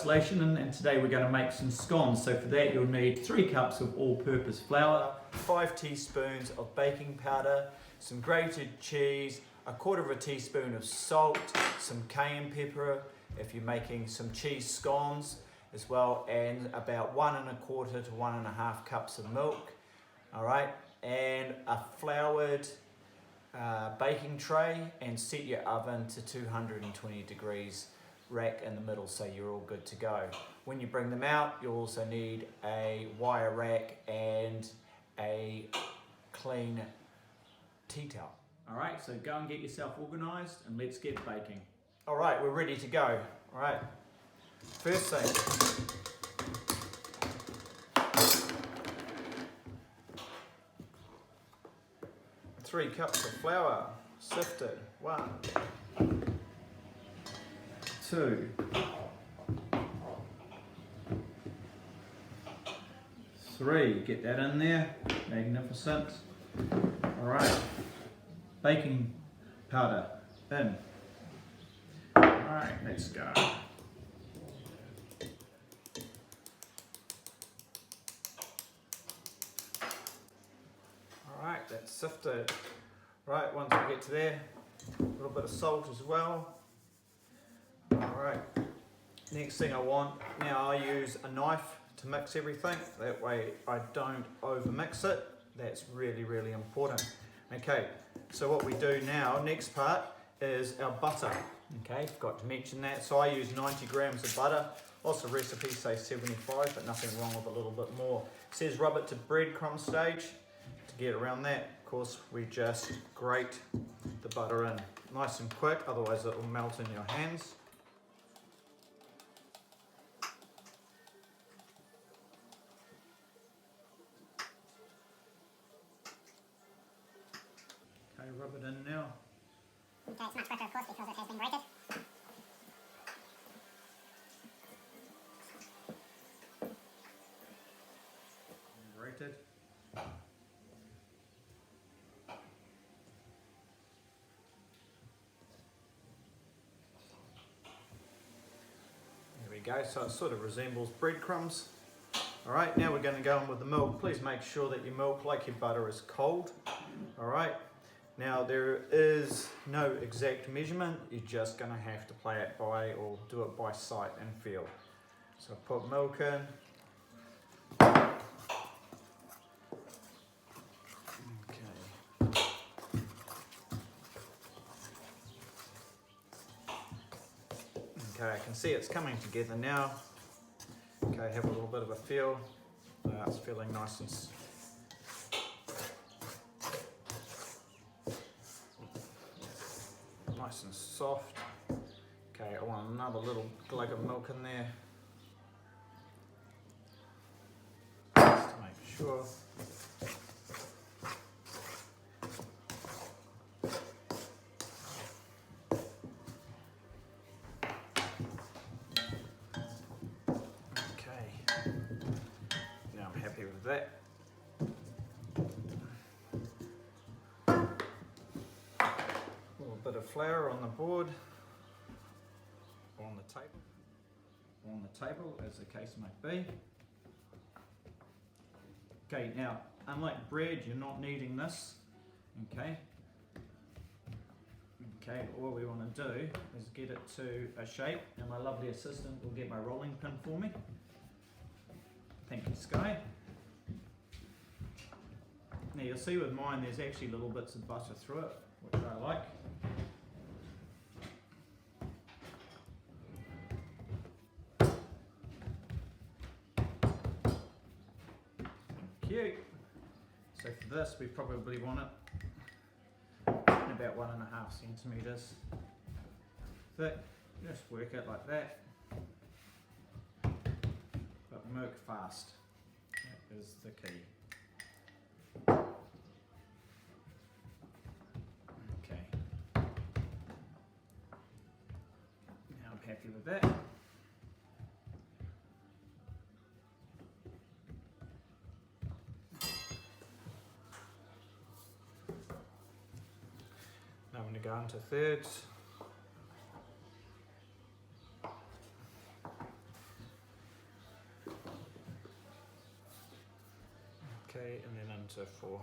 isolation, and today we're going to make some scones. So for that you'll need 3 cups of all-purpose flour, 5 teaspoons of baking powder, some grated cheese, 1/4 teaspoon of salt, some cayenne pepper if you're making some cheese scones as well, and about 1 1/4 to 1 1/2 cups of milk. All right, and a floured baking tray, and set your oven to 220 degrees, rack in the middle, so you're all good to go. When you bring them out, you'll also need a wire rack and a clean tea towel. All right, so go and get yourself organized and let's get baking. All right, we're ready to go. All right, first thing, 3 cups of flour, sifted. 1, 2, 3. Get that in there. Magnificent. All right. Baking powder in. All right, let's go. Alright, that's sifted. Right, once we get to there, a little bit of salt as well. Alright, next thing I want, now I use a knife to mix everything, that way I don't over mix it. That's really, really important. Okay, so what we do now, next part, is our butter. Okay, forgot to mention that. So I use 90 grams of butter. Lots of recipes say 75, but nothing wrong with a little bit more. It says rub it to breadcrumb stage. To get around that, of course, we just grate the butter in. Nice and quick, otherwise it will melt in your hands. Okay, rub it in now. Okay, it's much quicker, of course, because it has been grated. Grated. There we go, so it sort of resembles breadcrumbs. Alright, now we're going to go in with the milk. Please make sure that your milk, like your butter, is cold. Alright, now there is no exact measurement, you're just going to have to play it by, or do it by sight and feel. So put milk in. Okay, I can see it's coming together now. Okay, have a little bit of a feel. It's feeling nice and soft. Okay, I want another little glug of milk in there, just to make sure. Now I'm happy with that. A little bit of flour on the board, on the table, as the case might be. Okay, now unlike bread, you're not kneading this. Okay. Okay, all we want to do is get it to a shape, and my lovely assistant will get my rolling pin for me. Thank you, Sky. Now you'll see with mine there's actually little bits of butter through it, which I like. Thank you. So for this we probably want it in about 1.5 centimetres thick. Just work it like that. But work fast. That is the key. Okay. Now I'm happy with that. Now I'm going to go into thirds. Okay, and then into 4.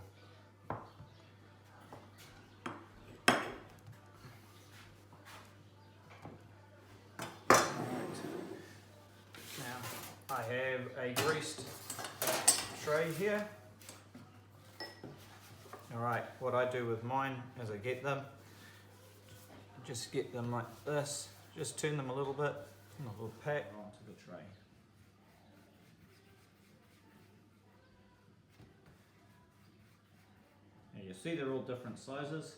Now I have a greased tray here. Alright, what I do with mine is I get them, just get them like this, just turn them a little bit, and a little pack onto the tray. Now you see they're all different sizes.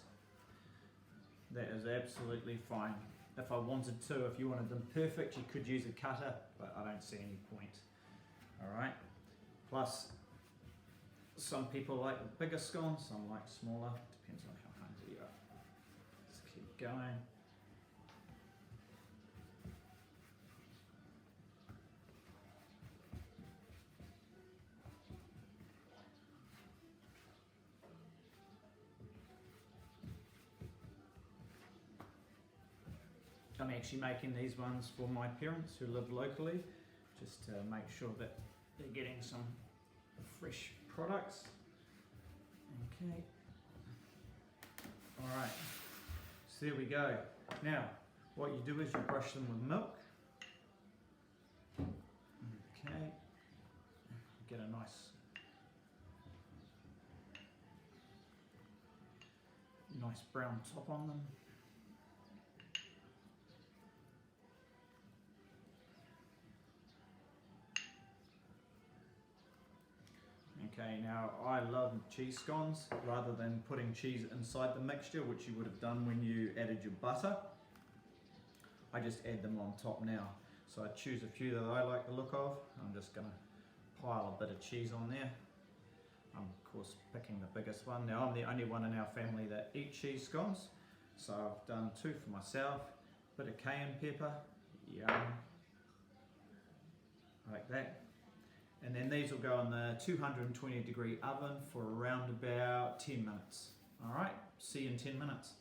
That is absolutely fine. If I wanted to, if you wanted them perfect, you could use a cutter, but I don't see any point. Alright, plus some people like bigger scones, some like smaller, depends on how hungry you are. Let's keep going. I'm actually making these ones for my parents who live locally, just to make sure that they're getting some fresh products. Okay. Alright, so there we go. Now, what you do is you brush them with milk. Okay. Get a nice brown top on them. Okay, now I love cheese scones rather than putting cheese inside the mixture, which you would have done when you added your butter. I just add them on top now. So I choose a few that I like the look of. I'm just going to pile a bit of cheese on there. I'm of course picking the biggest one. Now I'm the only one in our family that eat cheese scones. So I've done 2 for myself, a bit of cayenne pepper, yum, like that. And then these will go in the 220 degree oven for around about 10 minutes. Alright, see you in 10 minutes.